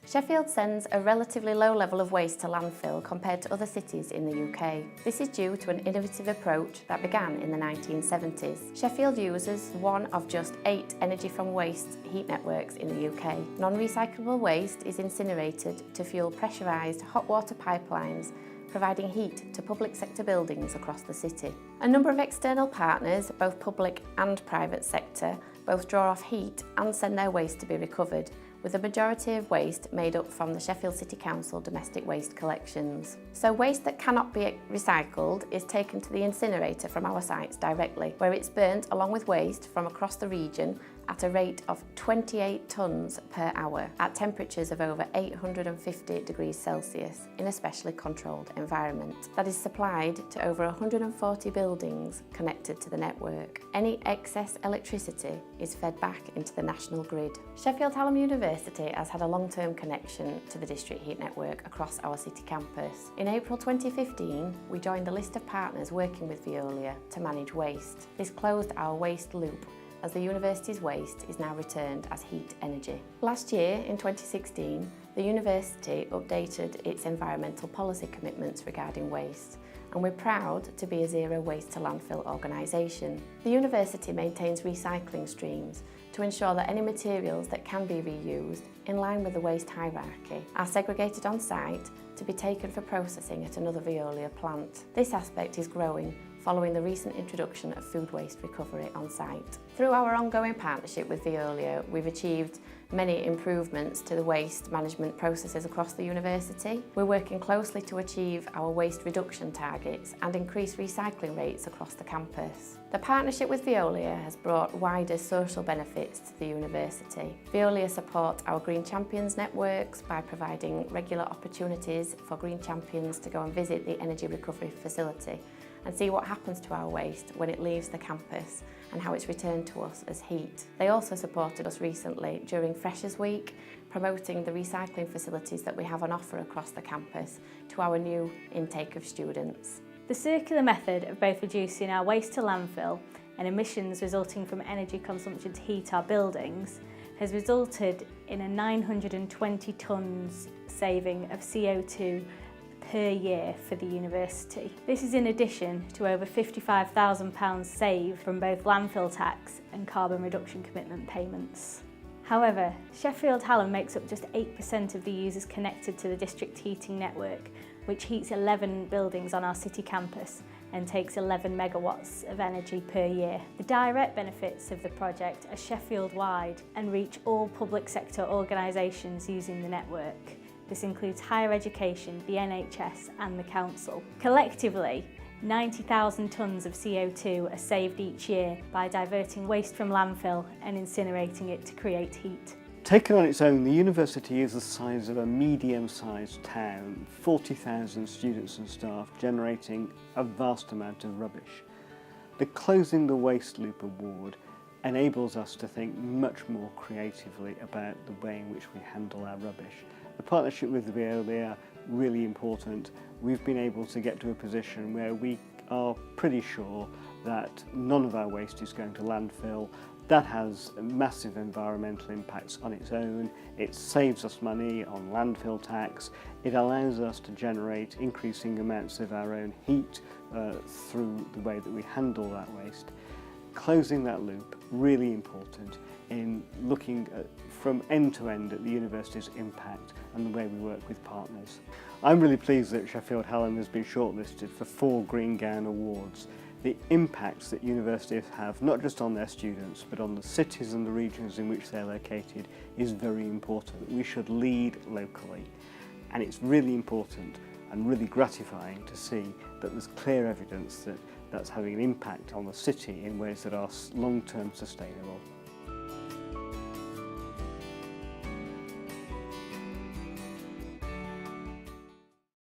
Sheffield sends a relatively low level of waste to landfill compared to other cities in the UK. This is due to an innovative approach that began in the 1970s. Sheffield uses one of just 8 energy from waste heat networks in the UK. Non-recyclable waste is incinerated to fuel pressurised hot water pipelines, providing heat to public sector buildings across the city. A number of external partners, both public and private sector, both draw off heat and send their waste to be recovered, with the majority of waste made up from the Sheffield City Council domestic waste collections. So waste that cannot be recycled is taken to the incinerator from our sites directly, where it's burnt along with waste from across the region at a rate of 28 tonnes per hour at temperatures of over 850 degrees Celsius in a specially controlled environment that is supplied to over 140 buildings connected to the network. Any excess electricity is fed back into the national grid. Sheffield Hallam University has had a long-term connection to the district heat network across our city campus. In April 2015, we joined a list of partners working with Veolia to manage waste. This closed our waste loop, as the university's waste is now returned as heat energy. Last year, in 2016, the university updated its environmental policy commitments regarding waste, and we're proud to be a zero waste to landfill organisation. The university maintains recycling streams to ensure that any materials that can be reused, in line with the waste hierarchy, are segregated on site to be taken for processing at another Veolia plant. This aspect is growing following the recent introduction of food waste recovery on site. Through our ongoing partnership with Veolia, we've achieved many improvements to the waste management processes across the university. We're working closely to achieve our waste reduction targets and increase recycling rates across the campus. The partnership with Veolia has brought wider social benefits to the university. Veolia support our Green Champions networks by providing regular opportunities for Green Champions to go and visit the energy recovery facility and see what happens to our waste when it leaves the campus and how it's returned to us as heat. They also supported us recently during Freshers Week, promoting the recycling facilities that we have on offer across the campus to our new intake of students. The circular method of both reducing our waste to landfill and emissions resulting from energy consumption to heat our buildings has resulted in a 920 tonnes saving of CO2 per year for the university. This is in addition to over £55,000 saved from both landfill tax and carbon reduction commitment payments. However, Sheffield Hallam makes up just 8% of the users connected to the district heating network, which heats 11 buildings on our city campus and takes 11 megawatts of energy per year. The direct benefits of the project are Sheffield-wide and reach all public sector organisations using the network. This includes higher education, the NHS and the council. Collectively, 90,000 tonnes of CO2 are saved each year by diverting waste from landfill and incinerating it to create heat. Taken on its own, the university is the size of a medium-sized town, 40,000 students and staff, generating a vast amount of rubbish. The Closing the Waste Loop award enables us to think much more creatively about the way in which we handle our rubbish. The partnership with Veolia, really important. We've been able to get to a position where we are pretty sure that none of our waste is going to landfill. That has massive environmental impacts on its own. It saves us money on landfill tax. It allows us to generate increasing amounts of our own heat through the way that we handle that waste. Closing that loop, really important in looking at, from end to end at the university's impact and the way we work with partners. I'm really pleased that Sheffield Hallam has been shortlisted for 4 Green Gown Awards. The impacts that universities have, not just on their students, but on the cities and the regions in which they're located, is very important. We should lead locally. And it's really important and really gratifying to see that there's clear evidence that that's having an impact on the city in ways that are long-term sustainable.